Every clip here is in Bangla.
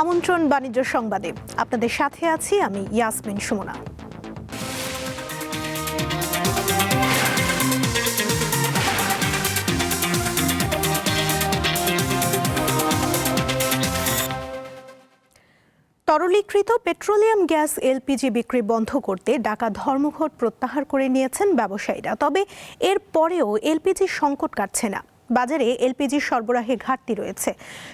আমন্ত্রণ বাণিজ্য সংবাদে আপনাদের সাথে আছি আমি ইয়াসমিন সুমনা। তরলীকৃত পেট্রোলিয়াম গ্যাস এলপিজি বিক্রি বন্ধ করতে ডাকা ধর্মঘট প্রত্যাহার করে নিয়েছেন ব্যবসায়ীরা। তবে এর পরেও এলপিজি সংকট কাটছে না। বাজারে এলপিজি সরবরাহে ঘাটতি রয়েছে।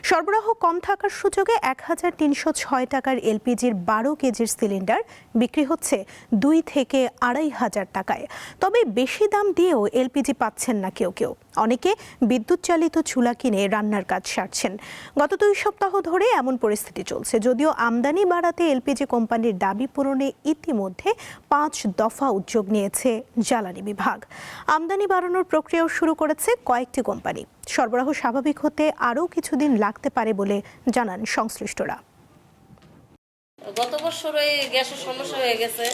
সরবরাহ কম থাকার সুযোগে ১,৩০৬ টাকার এলপিজির ১২ কেজির সিলিন্ডার বিক্রি হচ্ছে ২ থেকে ২,৫০০ টাকায়। তবে বেশি দাম দিয়েও এলপিজি পাচ্ছেন না কেউ কেউ। অনেকে বিদ্যুৎ চালিত চুলা কিনে রান্নার কাজ সারছেন। গত ২ সপ্তাহ ধরে এমন পরিস্থিতি চলছে। যদিও আমদানি বাড়াতে এলপিজি কোম্পানির দাবি পূরণে ইতিমধ্যে ৫ দফা উদ্যোগ নিয়েছে জ্বালানি বিভাগ। আমদানি বাড়ানোর প্রক্রিয়াও শুরু করেছে কয়েকটি কোম্পানি। সরবরাহ স্বাভাবিক হতে আরও কিছুদিন লাগতে পারে বলে জানান সংশ্লিষ্টরা। গত বছর এই গ্যাসের সমস্যা হয়ে গেছে,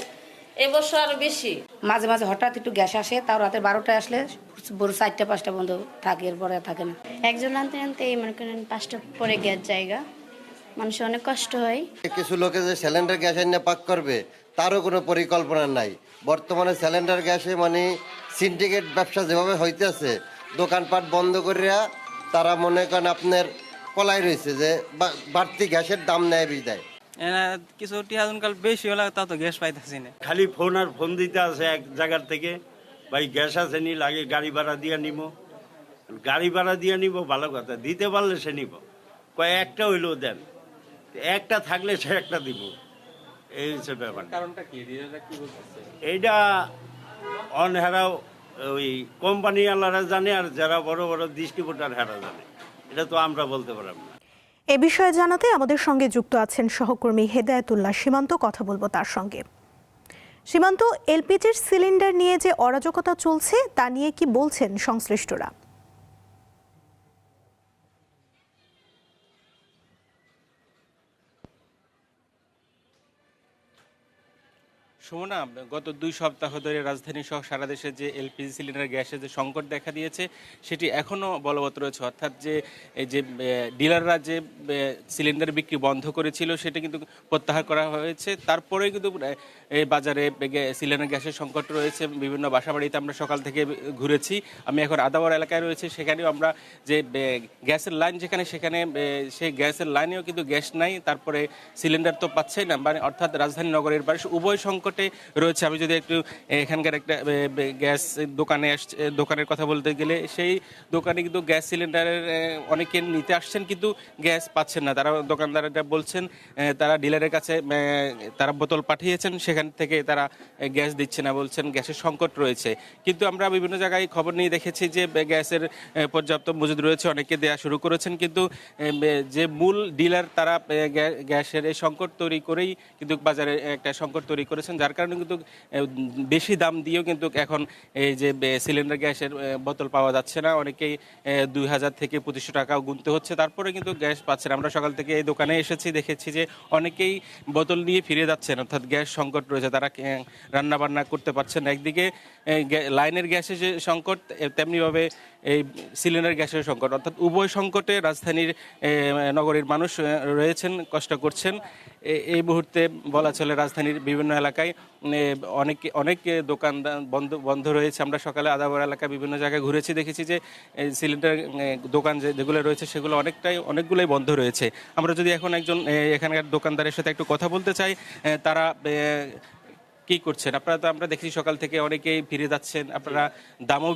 এবছর আরো বেশি। মাঝে মাঝে হঠাৎ একটু গ্যাস আসে, তাও রাতের 12টায় আসলে ভোর 4টা 5টা বন্ধ থাকে, এরপরে থাকে না। একজন আনতে আনতে মনে করেন 5টা পরে গ্যাস জায়গা, মানুষের অনেক কষ্ট হয়। কিছু লোকে যে সিলিন্ডার গ্যাস এনে পাক করবে তারও কোনো পরিকল্পনা নাই। বর্তমানে সিলিন্ডার গ্যাসে মানে সিন্ডিকেট ব্যবসা যেভাবে হইতেছে, দোকানপাট বন্ধ করিয়া তারা মনে করেন আপনার কলাই রয়েছে যে বাড়তি গ্যাসের দাম নেয় বিদায়। কিছু টিহাজনকাল বেশি হলে তা তো গ্যাস পাইতেছি না। খালি ফোন আর ফোন দিতে আছে এক জায়গার থেকে, ভাই গ্যাস আছে নি, লাগে গাড়ি ভাড়া দিয়ে নিব। গাড়ি ভাড়া দিয়ে নিব ভালো কথা, দিতে পারলে সে নিব, কয় একটা হইলেও দেন, একটা থাকলে সে একটা দিব। এই হচ্ছে ব্যাপার। কারণটা কি বলতেছে? এইটা অনহেরাও ওই কোম্পানি আলারা জানে, আর যারা বড় বড় ডিস্ট্রিবিউটার হেরা জানে, এটা তো আমরা বলতে পারব না। এ বিষয়ে জানাতে আমাদের সঙ্গে যুক্ত আছেন সহকর্মী হেদায়েতুল্লাহ সীমান্ত। কথা বলবো তার সঙ্গে। সীমান্ত, এলপিজির সিলিন্ডার নিয়ে যে অরাজকতা চলছে তা নিয়ে কি বলছেন সংশ্লিষ্টরা? সুমনা, গত 2 সপ্তাহ ধরে রাজধানী সহ সারা দেশে যে এলপিজি সিলিন্ডার গ্যাসের যে সংকট দেখা দিয়েছে সেটি এখনও বলবৎ রয়েছে। অর্থাৎ যে এই যে ডিলাররা যে সিলিন্ডার বিক্রি বন্ধ করেছিল সেটা কিন্তু প্রত্যাহার করা হয়েছে। তারপরে কিন্তু এই বাজারে সিলিন্ডার গ্যাসের সংকট রয়েছে। বিভিন্ন বাসাবাড়িতে আমরা সকাল থেকে ঘুরেছি। আমি এখন আদাবর এলাকায় রয়েছে, সেখানেও আমরা যে গ্যাসের লাইন যেখানে, সেখানে সেই গ্যাসের লাইনেও কিন্তু গ্যাস নাই। তারপরে সিলিন্ডার তো পাচ্ছেই না, মানে অর্থাৎ রাজধানী নগরের বাড়ি উভয় সংকট রয়েছে। আমি যদি একটু এখানকার একটা গ্যাস দোকানের কথা বলতে গেলে, সেই দোকানে কিন্তু গ্যাস সিলিন্ডারের অনেকে নিতে আসছেন কিন্তু গ্যাস পাচ্ছেন না। তারা দোকানদাররা বলছেন তারা ডিলারের কাছে তারা বোতল পাঠিয়েছেন, সেখান থেকে তারা গ্যাস দিচ্ছে না, বলছেন গ্যাসের সংকট রয়েছে। কিন্তু আমরা বিভিন্ন জায়গায় খবর নিয়ে দেখেছি যে গ্যাসের পর্যাপ্ত মজুদ রয়েছে, অনেকে দেওয়া শুরু করেছেন। কিন্তু যে মূল ডিলার তারা গ্যাসের এই সংকট তৈরি করেই কিন্তু বাজারে একটা সংকট তৈরি করেছেন, যার কারণে কিন্তু বেশি দাম দিয়েও কিন্তু এখন এই যে সিলিন্ডার গ্যাসের বোতল পাওয়া যাচ্ছে না। অনেকেই ২,০০০ থেকে ২৫০০ টাকাও গুনতে হচ্ছে, তারপরে কিন্তু গ্যাস পাচ্ছে না। আমরা সকাল থেকে এই দোকানে এসেছি, দেখেছি যে অনেকেই বোতল নিয়ে ফিরে যাচ্ছেন, অর্থাৎ গ্যাস সংকট রয়েছে, তারা রান্না বান্না করতে পারছেন না। একদিকে লাইনের গ্যাসের যে সংকট, তেমনিভাবে এই সিলিন্ডার গ্যাসের সংকট, অর্থাৎ উভয় সংকটে রাজধানীর নগরীর মানুষ রয়েছেন, কষ্ট করছেন। এই মুহূর্তে বলা চলে রাজধানীর বিভিন্ন এলাকায় অনেক দোকান বন্ধ রয়েছে। আমরা সকালে আদাবর এলাকায় বিভিন্ন জায়গায় ঘুরেছি, দেখেছি যে সিলিন্ডার দোকান যেগুলো রয়েছে সেগুলো অনেকগুলোই বন্ধ রয়েছে। আমরা যদি এখন একজন এখানকার দোকানদারের সাথে একটু কথা বলতে চাই, তারা কি করছেন। আপনারা তো আমরা দেখছি সকাল থেকে অনেকেই ফিরে যাচ্ছেন, আপনারা দামও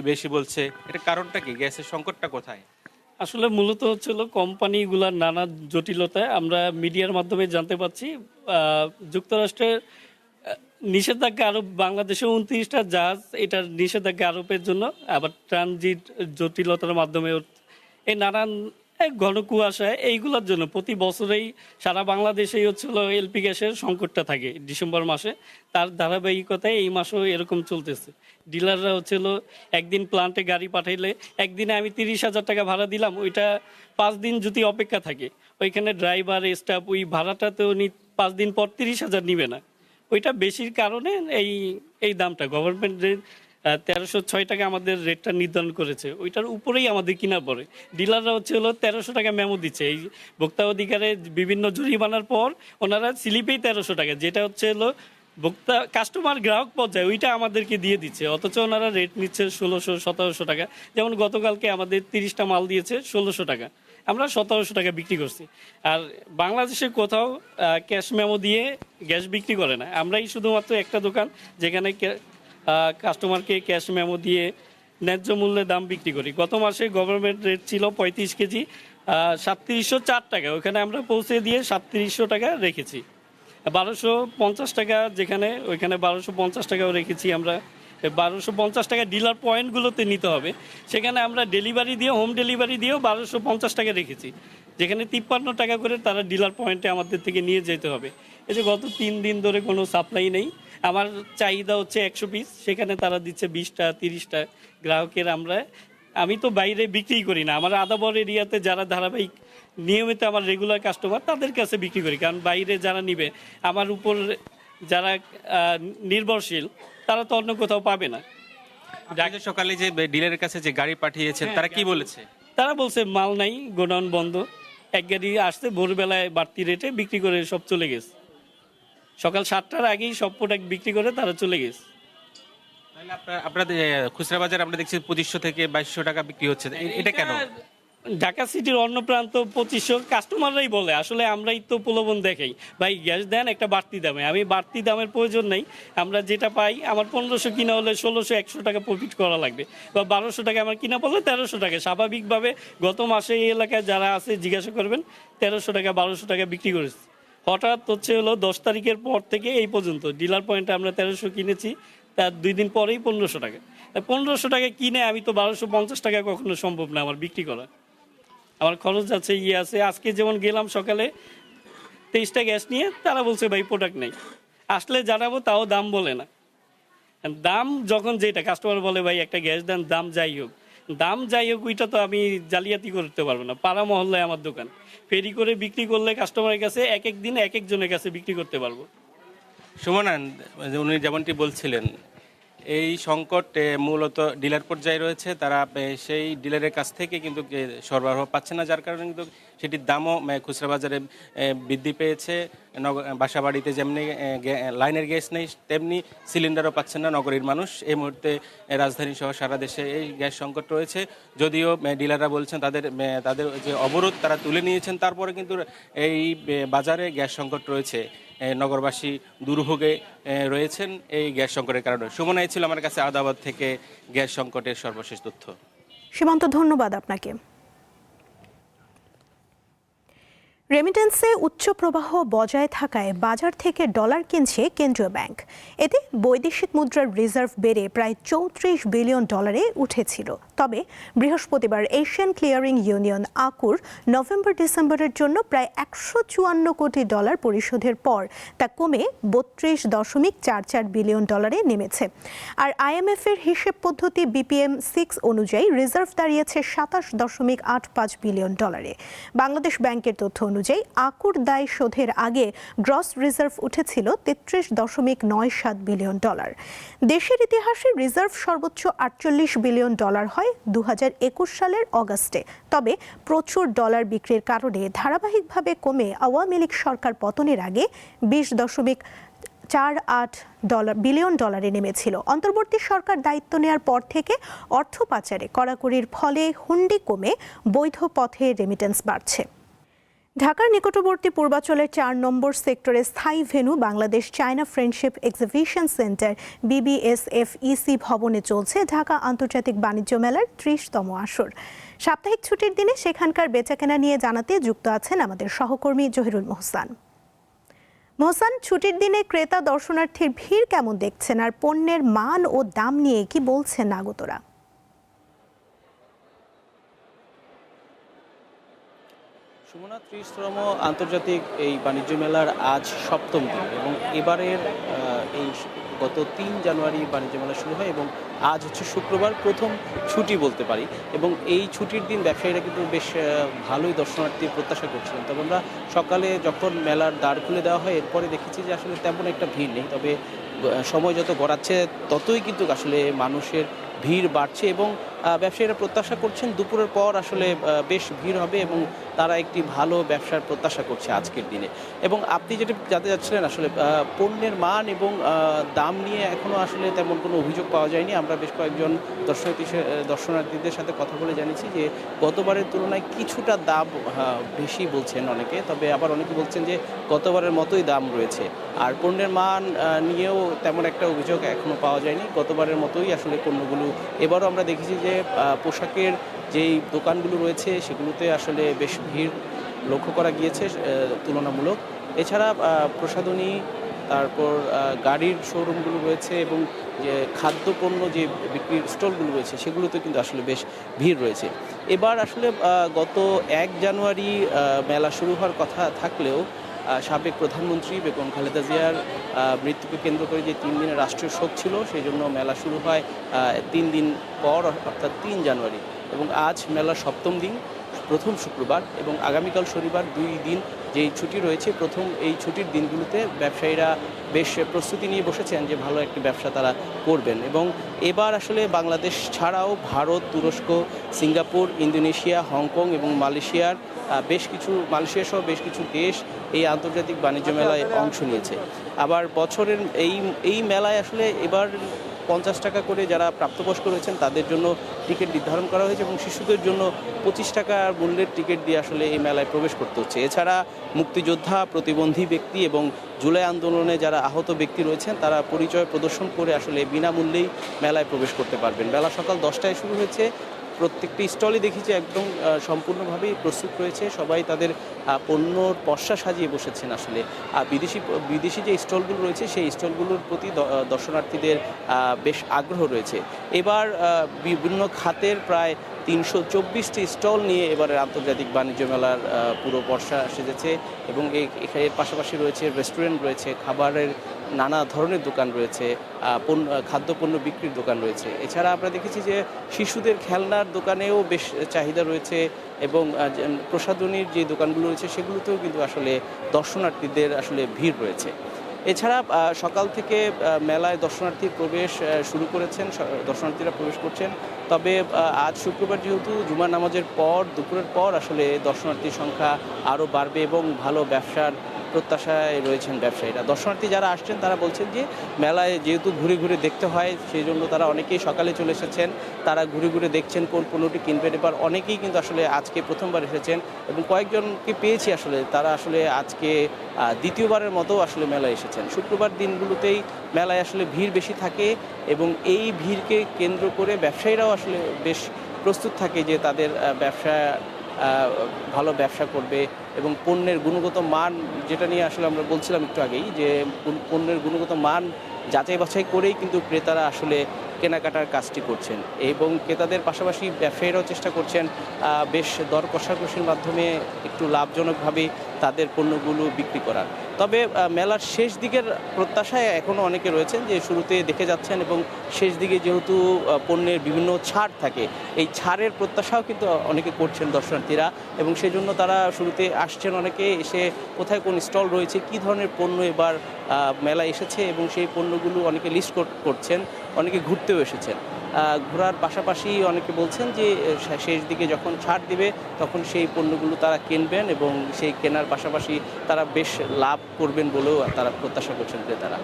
বেশি বলছে, এটা কারণটা কি? গ্যাসের সংকটটা কোথায়? আসলে মূলত হচ্ছিল কোম্পানিগুলোর নানা জটিলতায় আমরা মিডিয়ার মাধ্যমে জানতে পারছি। যুক্তরাষ্ট্রের নিষেধাজ্ঞা আরোপ, বাংলাদেশে 29টা জাহাজ এটার নিষেধাজ্ঞা আরোপের জন্য, আবার ট্রানজিট জটিলতার মাধ্যমে এই নানান ঘন কুয়াশায় এইগুলোর জন্য প্রতি বছরেই সারা বাংলাদেশেই হচ্ছিল এলপি গ্যাসের সংকটটা থাকে ডিসেম্বর মাসে। তার ধারাবাহিকতায় এই মাসেও এরকম চলতেছে। ডিলাররা হচ্ছিল একদিন প্লান্টে গাড়ি পাঠাইলে একদিনে আমি 30,000 টাকা ভাড়া দিলাম, ওইটা 5 দিন যদি অপেক্ষা থাকে, ওইখানে ড্রাইভার স্টাফ ওই ভাড়াটাতে উনি 5 দিন পর 30,000 নিবে না। ওইটা বেশির কারণে এই দামটা গভর্নমেন্টের 1306 টাকা আমাদের রেটটা নির্ধারণ করেছে, ওইটার উপরেই আমাদের কিনা পড়ে। ডিলাররা হচ্ছে হলো 1300 টাকা মেমো দিচ্ছে, এই ভোক্তা অধিকারে বিভিন্ন জরিমানার পর ওনারা স্লিপেই 1300 টাকা, যেটা হচ্ছে হলো ভোক্তা কাস্টমার গ্রাহক পর্যায়ে ওইটা আমাদেরকে দিয়ে দিচ্ছে, অথচ ওনারা রেট নিচ্ছে 1600-1700 টাকা। যেমন গতকালকে আমাদের 30টা মাল দিয়েছে 1600 টাকা, আমরা 1700 টাকা বিক্রি করছি। আর বাংলাদেশে কোথাও ক্যাশ মেমো দিয়ে গ্যাস বিক্রি করে না, আমরাই শুধুমাত্র একটা দোকান যেখানে কাস্টমারকে ক্যাশ মেমো দিয়ে ন্যায্য মূল্যে দাম বিক্রি করি। গত মাসে গভর্নমেন্ট রেট ছিল 35 কেজি 3704 টাকা, ওখানে আমরা পৌঁছে দিয়ে 3700 টাকা রেখেছি। 1250 টাকা যেখানে, ওইখানে 1250 টাকাও রেখেছি আমরা। 1250 টাকা ডিলার পয়েন্টগুলোতে নিতে হবে, সেখানে আমরা ডেলিভারি দিয়ে, হোম ডেলিভারি দিয়েও 1250 টাকা রেখেছি, যেখানে 53 টাকা করে তারা ডিলার পয়েন্টে আমাদের থেকে নিয়ে যেতে হবে। এই যে গত 3 দিন ধরে কোনো সাপ্লাই নেই, আমার চাহিদা হচ্ছে 100 পিস, সেখানে তারা দিচ্ছে 20টা 30টা গ্রাহকের। আমি তো বাইরে বিক্রি করি না, আমার আদাবর এরিয়াতে যারা ধারাবাহিক নিয়মিত আমার রেগুলার কাস্টমার তাদের কাছে বিক্রি করি, কারণ বাইরে যারা নিবে আমার উপর যারা নির্ভরশীল তারা তো অন্য কোথাও পাবে না। আজকে সকালে যে ডিলারের কাছে যে গাড়ি পাঠিয়েছেন তারা কি বলেছে? তারা বলছে মাল নাই, গোডাউন বন্ধ, এক গাড়ি আসছে ভোরবেলায় বাড়তি রেটে বিক্রি করে সব চলে গেছে, সকাল 7টার আগেই সব প্রোডাক্ট বিক্রি করে তারা চলে গেছে। তাহলে আপনাদের খুচরা বাজার আমরা দেখছি 2500 থেকে 2200 টাকা বিক্রি হচ্ছে, এটা কেন? ঢাকা সিটির অন্য প্রান্ত 2500, কাস্টমাররাই বলে, আসলে আমরাই তো প্রলোভন দেখাই, ভাই গ্যাস দেন একটা বাড়তি দামে। আমি বাড়তি দামের প্রয়োজন নেই, আমরা যেটা পাই, আমার 1500 কিনা হলে 1600-100 টাকা প্রফিট করা লাগবে, বা 1200 টাকা আমার কিনা পড়লে 1300 টাকা। স্বাভাবিকভাবে গত মাসে এই এলাকায় যারা আছে জিজ্ঞাসা করবেন, 1300 টাকা 1200 টাকা বিক্রি করেছে। হঠাৎ হচ্ছে হলো 10 তারিখের পর থেকে এই পর্যন্ত ডিলার পয়েন্টে আমরা 1300 কিনেছি, তার 2 দিন পরেই 1500 টাকা। 1500 টাকা কিনে আমি তো 1250 টাকা কখনো সম্ভব না আমার বিক্রি করা, আমার খরচ আছে, আছে। আজকে যেমন গেলাম সকালে 23টা গ্যাস নিয়ে, তারা বলছে ভাই প্রোডাক্ট নেই, আসলে জানাবো তাও দাম বলে না। দাম যখন যেটা কাস্টমার বলে ভাই একটা গ্যাস দেন, দাম যাই হোক ওইটা তো আমি জালিয়াতি করতে পারবো না। পাড়া মহল্লায় আমার দোকান, ফেরি করে বিক্রি করলে কাস্টমারের কাছে এক এক দিন এক একজনের কাছে বিক্রি করতে পারবো। সুমনান, উনি যেমনটি বলছিলেন, এই সংকট মূলত ডিলার পর্যায়ে রয়েছে, তারা সেই ডিলারের কাছ থেকে কিন্তু সরবরাহ পাচ্ছে না, যার কারণে কিন্তু সেটির দামও খুচরা বাজারে বৃদ্ধি পেয়েছে। বাসা বাড়িতে যেমনি লাইনের গ্যাস নেই, তেমনি সিলিন্ডারও পাচ্ছেন না নগরীর মানুষ। এই মুহূর্তে রাজধানী সহ সারা দেশে এই গ্যাস সংকট রয়েছে। যদিও ডিলাররা বলছেন তাদের যে অবরোধ তারা তুলে নিয়েছেন, তারপরে কিন্তু এই বাজারে গ্যাস সংকট রয়েছে, নগরবাসী দুর্ভোগে রয়েছেন এই গ্যাস সংকটের কারণে। সুমনা, ছিল আমার কাছে আদাবাদ থেকে গ্যাস সংকটের সর্বশেষ তথ্য। সীমান্ত, ধন্যবাদ আপনাকে। রেমিটেন্সে উচ্চ প্রবাহ বজায় থাকায় বাজার থেকে ডলার কিনছে কেন্দ্রীয় ব্যাংক। এতে বৈদেশিক মুদ্রার রিজার্ভ বেড়ে প্রায় 34 বিলিয়ন ডলারে উঠেছিল। তবে বৃহস্পতিবার এশিয়ান ক্লিয়ারিং ইউনিয়ন আকুর নভেম্বর-ডিসেম্বরের জন্য প্রায় 154 কোটি ডলার পরিশোধের পর তা কমে 32.44 বিলিয়ন ডলারে নেমেছে। আর IMF এর হিসেব পদ্ধতি BPM 6 অনুযায়ী রিজার্ভ দাঁড়িয়েছে 27.85 বিলিয়ন ডলারে। বাংলাদেশ ব্যাংকের তথ্য অনুযায়ী আকুর দায় শোধের আগে গ্রস রিজার্ভ উঠেছিল 33.97 বিলিয়ন ডলার। দেশের ইতিহাসে রিজার্ভ সর্বোচ্চ 48 বিলিয়ন ডলার হয় 2021 সালের অগাস্টে। তবে প্রচুর ডলার বিক্রির কারণে ধারাবাহিকভাবে কমে আওয়ামী লীগ সরকার পতনের আগে 20.48 বিলিয়ন ডলারে নেমেছিল। অন্তর্বর্তী সরকার দায়িত্ব নেওয়ার পর থেকে অর্থ পাচারে কড়াকড়ির ফলে হুন্ডি কমে বৈধ পথে রেমিটেন্স বাড়ছে। ঢাকার নিকটবর্তী পূর্বাঞ্চলের 4 নম্বর সেক্টরে স্থায়ী venue Bangladesh China friendship exhibition centre BBSFEC ভবনে চলছে ঢাকা আন্তর্জাতিক বাণিজ্য মেলার 30তম আসর। সাপ্তাহিক ছুটির দিনে সেখানকার বেচাকেনা নিয়ে জানাতে যুক্ত আছেন আমাদের সহকর্মী জহিরুল মোহসান। মোহসান, ছুটির দিনে ক্রেতা দর্শনার্থীর ভিড় কেমন দেখছেন, আর পণ্যের মান ও দাম নিয়ে কি বলছেন আগতরা? সুমনা 30তম আন্তর্জাতিক এই বাণিজ্য মেলার আজ 7ম দিন এবং এবারের এই গত 3 জানুয়ারি বাণিজ্য মেলা শুরু হয় এবং আজ হচ্ছে শুক্রবার, প্রথম ছুটি বলতে পারি। এবং এই ছুটির দিন ব্যবসায়ীরা কিন্তু বেশ ভালোই দর্শনার্থী প্রত্যাশা করছিলেন। তবে আমরা সকালে যখন মেলার দ্বার খুলে দেওয়া হয় এরপরে দেখেছি যে আসলে তেমন একটা ভিড় নেই। তবে সময় যত গড়াচ্ছে ততই কিন্তু আসলে মানুষের ভিড় বাড়ছে এবং ব্যবসায়ীরা প্রত্যাশা করছেন দুপুরের পর আসলে বেশ ভিড় হবে এবং তারা একটি ভালো ব্যবসার প্রত্যাশা করছে আজকের দিনে। এবং আপনি যেটা জানতে চাচ্ছিলেন আসলে পণ্যের মান এবং দাম নিয়ে এখনও আসলে তেমন কোনো অভিযোগ পাওয়া যায়নি। আমরা বেশ কয়েকজন দর্শনার্থীদের সাথে কথা বলে জানিয়েছি যে গতবারের তুলনায় কিছুটা দাম বেশি বলছেন অনেকে, তবে আবার অনেকে বলছেন যে গতবারের মতোই দাম রয়েছে। আর পণ্যের মান নিয়েও তেমন একটা অভিযোগ এখনও পাওয়া যায়নি, গতবারের মতোই আসলে পণ্যগুলো। এবারও আমরা দেখেছি যে পোশাকের যেই দোকানগুলো রয়েছে সেগুলোতে আসলে বেশ ভিড় লক্ষ্য করা গিয়েছে তুলনামূলক। এছাড়া প্রসাধনী, তারপর গাড়ির শোরুমগুলো রয়েছে এবং যে খাদ্যপণ্য যে বিক্রির স্টলগুলো রয়েছে সেগুলোতে কিন্তু আসলে বেশ ভিড় রয়েছে। এবার আসলে গত 1 জানুয়ারি মেলা শুরু হওয়ার কথা থাকলেও সাবেক প্রধানমন্ত্রী বেগম খালেদা জিয়ার মৃত্যুকে কেন্দ্র করে যে 3 দিনের রাষ্ট্রীয় শোক ছিল সেই জন্য মেলা শুরু হয় 3 দিন পর, অর্থাৎ 3 জানুয়ারি। এবং আজ মেলার 7ম দিন, প্রথম শুক্রবার এবং আগামীকাল শনিবার 2 দিন যেই ছুটি রয়েছে। প্রথম এই ছুটির দিনগুলোতে ব্যবসায়ীরা বেশ প্রস্তুতি নিয়ে বসেছেন যে ভালো একটি ব্যবসা তারা করবেন। এবং এবার আসলে বাংলাদেশ ছাড়াও ভারত, তুরস্ক, সিঙ্গাপুর, ইন্দোনেশিয়া, হংকং এবং মালয়েশিয়া সহ বেশ কিছু দেশ এই আন্তর্জাতিক বাণিজ্য মেলায় অংশ নিয়েছে। আবার বছরের এই মেলায় আসলে এবার 50 টাকা করে যারা প্রাপ্তবয়স্ক রয়েছেন তাদের জন্য টিকিট নির্ধারণ করা হয়েছে এবং শিশুদের জন্য 25 টাকা মূল্যের টিকিট দিয়ে আসলে এই মেলায় প্রবেশ করতে হচ্ছে। এছাড়া মুক্তিযোদ্ধা, প্রতিবন্ধী ব্যক্তি এবং জুলাই আন্দোলনে যারা আহত ব্যক্তি রয়েছেন তারা পরিচয় প্রদর্শন করে আসলে বিনামূল্যেই মেলায় প্রবেশ করতে পারবেন। মেলা সকাল 10টায় শুরু হয়েছে। প্রত্যেকটি স্টলই দেখেছি একদম সম্পূর্ণভাবেই প্রস্তুত রয়েছে, সবাই তাদের পণ্যর পসরা সাজিয়ে বসেছেন আসলে। বিদেশি যে স্টলগুলো রয়েছে সেই স্টলগুলোর প্রতি দর্শনার্থীদের বেশ আগ্রহ রয়েছে। এবার বিভিন্ন খাতের প্রায় 324টি স্টল নিয়ে এবারের আন্তর্জাতিক বাণিজ্য মেলার পুরো পসরা সেজেছে এবং এর পাশাপাশি রয়েছে রেস্টুরেন্ট রয়েছে, খাবারের নানা ধরনের দোকান রয়েছে, খাদ্যপণ্য বিক্রির দোকান রয়েছে। এছাড়া আমরা দেখেছি যে শিশুদের খেলনার দোকানেও বেশ চাহিদা রয়েছে এবং প্রসাধনীর যে দোকানগুলো রয়েছে সেগুলোতেও কিন্তু আসলে দর্শনার্থীদের আসলে ভিড় রয়েছে। এছাড়া সকাল থেকে মেলায় দর্শনার্থীরা প্রবেশ করছেন। তবে আজ শুক্রবার যেহেতু জুমার নামাজের পর দুপুরের পর আসলে দর্শনার্থীর সংখ্যা আরও বাড়বে এবং ভালো ব্যবসার প্রত্যাশায় রয়েছেন ব্যবসায়ীরা। দর্শনার্থী যারা আসছেন তারা বলছেন যে মেলায় যেহেতু ঘুরে ঘুরে দেখতে হয় সেই জন্য তারা অনেকেই সকালে চলে এসেছেন, তারা ঘুরে ঘুরে দেখছেন কোন পণ্যটি কিনবেন। এবার অনেকেই কিন্তু আসলে আজকে প্রথমবার এসেছেন এবং কয়েকজনকে পেয়েছি আসলে তারা আসলে আজকে দ্বিতীয়বারের মতো আসলে মেলায় এসেছেন। শুক্রবার দিনগুলোতেই মেলায় আসলে ভিড় বেশি থাকে এবং এই ভিড়কে কেন্দ্র করে ব্যবসায়ীরাও আসলে বেশ প্রস্তুত থাকে যে তাদের ভালো ব্যবসা করবে এবং পণ্যের গুণগত মান, যেটা নিয়ে আসলে আমরা বলছিলাম একটু আগেই, যে পণ্যের গুণগত মান যাচাই বাছাই করেই কিন্তু ক্রেতারা আসলে কেনাকাটার কাজটি করছেন এবং ক্রেতাদের পাশাপাশি ব্যবসায়ীরাও চেষ্টা করছেন বেশ দর কষাকষির মাধ্যমে একটু লাভজনকভাবে তাদের পণ্যগুলো বিক্রি করার। তবে মেলার শেষ দিকের প্রত্যাশায় এখনও অনেকে রয়েছেন যে শুরুতে দেখে যাচ্ছেন এবং শেষ দিকে যেহেতু পণ্যের বিভিন্ন ছাড় থাকে এই ছাড়ের প্রত্যাশাও কিন্তু অনেকে করছেন দর্শনার্থীরা এবং সেই জন্য তারা শুরুতে আসছেন, অনেকে এসে কোথায় কোন স্টল রয়েছে, কী ধরনের পণ্য এবার মেলায় এসেছে এবং সেই পণ্যগুলো অনেকে লিস্ট করছেন, অনেকে ঘুরতেও এসেছেন। ঘোরার পাশাপাশি অনেকে বলছেন যে শেষ দিকে যখন ছাড় দিবে তখন সেই পণ্যগুলো তারা কিনবেন এবং সেই কেনার পাশাপাশি তারা বেশ লাভ করবেন বলেও তারা প্রত্যাশা করছেন ক্রেতারা।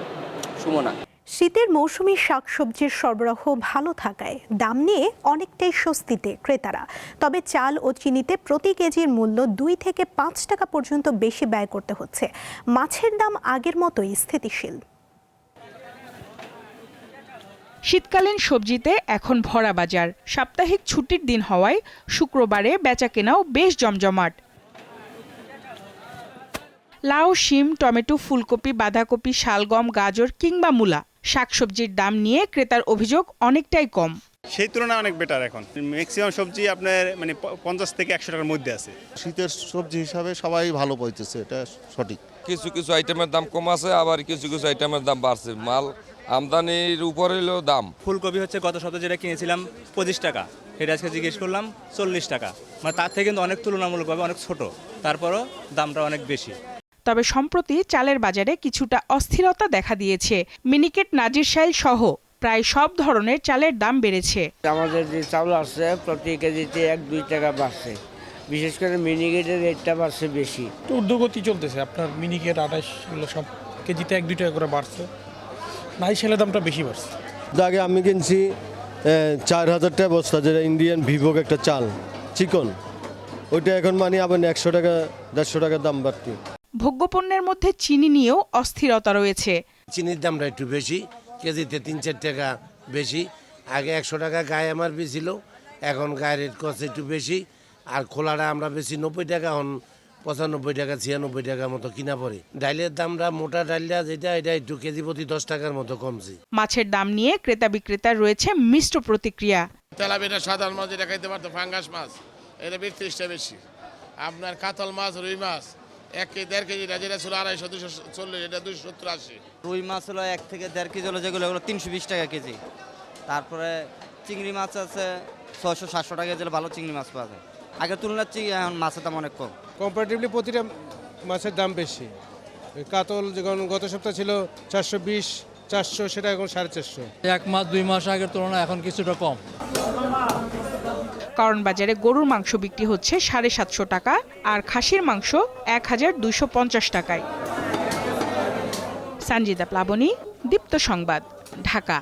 সুমনা, শীতের মৌসুমী শাকসবজির সরবরাহ ভালো থাকায় দাম নিয়ে অনেকটাই স্বস্তিতে ক্রেতারা। তবে চাল ও চিনিতে প্রতি কেজির মূল্য 2 থেকে 5 টাকা পর্যন্ত বেশি ব্যয় করতে হচ্ছে। মাছের দাম আগের মতোই স্থিতিশীল। শীতকালীন সবজিতে এখন ভরা বাজার। সাপ্তাহিক ছুটির দিন হওয়ায় শুক্রবারে বেচাকেনাও বেশ জমজমাট। লাউ, শিম, টমেটো, ফুলকপি, বাঁধাকপি, শালগম, গাজর কিংবা মূলা, শাকসবজির দাম নিয়ে ক্রেতার অভিযোগ অনেকটাই কম। সেই তুলনায় অনেক বেটার এখন। ম্যাক্সিমাম সবজি আপনার মানে 50 থেকে 100 টাকার মধ্যে আছে। শীতের সবজি হিসাবে সবাই ভালো পাইতেছে, এটা সঠিক। কিছু কিছু আইটেমের দাম কম আছে, আবার কিছু কিছু আইটেমের দাম বাড়ছে। মাল আমদানির উপরে হলো দাম। ফুলকপি হচ্ছে গত সপ্তাহে যেটা কিনেছিলাম 25 টাকা, এটা আজকে জিজ্ঞেস করলাম 40 টাকা, মানে তার থেকে কিন্তু অনেক তুলনামূলকভাবে অনেক ছোট, তারপরও দামটা অনেক বেশি। তবে সম্প্রতি চালের বাজারে কিছুটা অস্থিরতা দেখা দিয়েছে। মিনিকেট, নাজিরশাইল সহ প্রায় সব ধরনের চালের দাম বেড়েছে। আমাদের যে চাউল আছে প্রতি কেজিতে 1-2 টাকা বাড়ছে, বিশেষ করে মিনিকেটের রেটটা বাড়ছে বেশি। ঊর্ধ্বগতি চলতেছে, আপনার মিনিকেট 28 এগুলো সব কেজিতে 1-2 টাকা করে বাড়ছে। নাইশালের দামটা বেশি বাড়ছে। আগে আমি কিনছি 4000 টাকা বস্তা, যেটা ইন্ডিয়ান ভিভোগ একটা চাল চিকন, ওইটা এখন মানে আবার 100 টাকা 150 টাকা দাম বাড়তি। ভোগ্যপণ্যের মধ্যে চিনি নিয়েও অস্থিরতা রয়েছে। চিনির দামটা একটু বেশি, কেজিতে 3-4 টাকা বেশি। আগে 100 টাকা গায়ে এমআরপি ছিল, এখন গায়ের রেট কস্ট একটু বেশি। আর খোলাটা আমরা বেশি 90 টাকা, এখন 95 টাকা 96 টাকার মতো কিনা পড়ে। ডাইলের দামটা মোটা ডাইলটা যেটা, এটা একটু কেজি প্রতি 10 টাকার মতো কমছে। মাছের দাম নিয়ে ক্রেতা বিক্রেতার রয়েছে মিশ্র প্রতিক্রিয়া। তেলাপিয়া সাধারণ মাছ যেটা খাইতে পারতো, ফাঙ্গাস মাছ এটা 30টা বেশি। আপনার কাতল মাছ, রুই মাছ 1-1.5 কেজি, যেটা ছিল 250-240, এটা 270-80। রুই মাছ হলো 1 থেকে 1.5 কেজি হলো, যেগুলো 320 টাকা কেজি। তারপরে চিংড়ি মাছ আছে 600-700 টাকা কেজি, ভালো চিংড়ি মাছ পাওয়া যায়। আগের তুলনায় এখন মাছের দাম অনেক কম। কম্পারেটিভলি প্রতিটা মাছের দাম বেশি। কাতল যখন গত সপ্তাহ ছিল 420-400, সেটা এখন 450। 1 মাস 2 মাস আগের তুলনায় এখন কিছুটা কম। কারণ বাজারে গরুর মাংস বিক্রি হচ্ছে 750 টাকা আর খাসির মাংস 1250 টাকায়। সঞ্জিদা প্লাবনী, দীপ্ত সংবাদ, ঢাকা।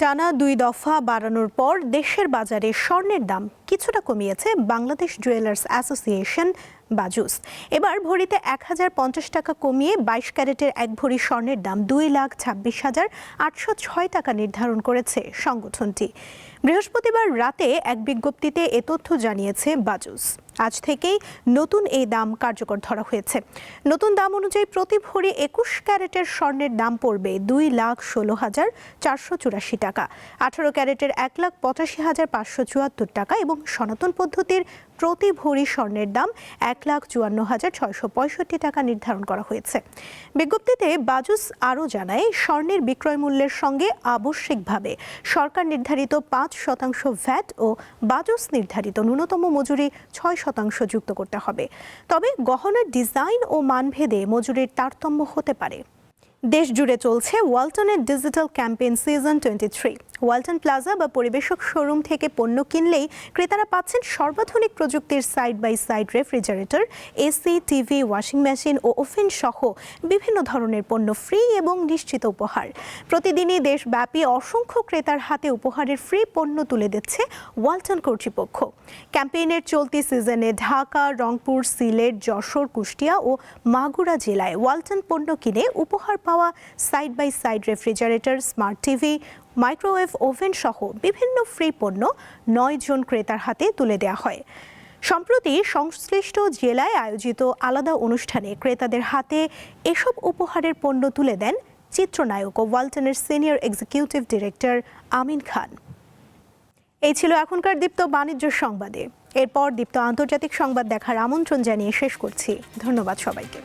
টানা 2 দফা বাড়ানোর পর দেশের বাজারে স্বর্ণের দাম কিছুটা কমিয়েছে বাংলাদেশ জুয়েলার্স অ্যাসোসিয়েশন বাজুস। এবার ভরিতে 1050 টাকা কমিয়ে 22 ক্যারেটের 1 ভরি স্বর্ণের দাম 2,26,806 টাকা নির্ধারণ করেছে সংগঠনটি। বৃহস্পতিবার রাতে এক বিজ্ঞপ্তিতে এ তথ্য জানিয়েছে বাজুস। আজ থেকেই নতুন এই দাম কার্যকর ধরা হয়েছে। নতুন দাম অনুযায়ী প্রতি ভরি 21 ক্যারেটের স্বর্ণের দাম পড়বে 2,16,484 টাকা, 18 ক্যারেটের 1,85,574 টাকা এবং সনাতন পদ্ধতির প্রতি ভরি স্বর্ণের দাম 1,54,665 টাকা নির্ধারণ করা হয়েছে। বিজ্ঞপ্তিতে বাজুস আরও জানায়, স্বর্ণের বিক্রয় মূল্যের সঙ্গে আবশ্যিকভাবে সরকার নির্ধারিত 5% ভ্যাট ও বাজুস নির্ধারিত ন্যূনতম মজুরি 6% যুক্ত করতে হবে। তবে গহনার ডিজাইন ও মানভেদে মজুরির তারতম্য হতে পারে। দেশ জুড়ে চলছে ওয়ালটনের digital campaign season 23। Walton plaza বা পরিবেশক শোরুম থেকে পণ্য কিনলেই ক্রেতারা পাচ্ছেন সর্বাধুনিক প্রযুক্তির side by side refrigerator, AC, TV, washing machine ও ওভেন সহ বিভিন্ন ধরনের পণ্য ফ্রি এবং নিশ্চিত উপহার। প্রতিদিনই দেশব্যাপী অসংখ্য ক্রেতার হাতে উপহারের ফ্রি পণ্য তুলে দিচ্ছে ওয়ালটন কর্তৃপক্ষ। ক্যাম্পেইনের চলতি সিজনে ঢাকা, রংপুর, সিলেট, যশোর, কুষ্টিয়া ও মাগুরা জেলায় ওয়ালটন পণ্য কিনে উপহার পাওয়া side by side refrigerator, smart TV, microwave oven সহ বিভিন্ন ফ্রি পণ্য 9 জন ক্রেতার হাতে তুলে দেওয়া হয়। সম্প্রতি সংশ্লিষ্ট জেলায় আয়োজিত আলাদা অনুষ্ঠানে ক্রেতাদের হাতে এসব উপহারের পণ্য তুলে দেন চিত্রনায়ক ও ওয়ালটনের senior executive director Amin Khan. এই ছিল এখনকার দীপ্ত বাণিজ্য সংবাদে। এরপর দীপ্ত আন্তর্জাতিক সংবাদ দেখার আমন্ত্রণ জানিয়ে শেষ করছি। ধন্যবাদ সবাইকে।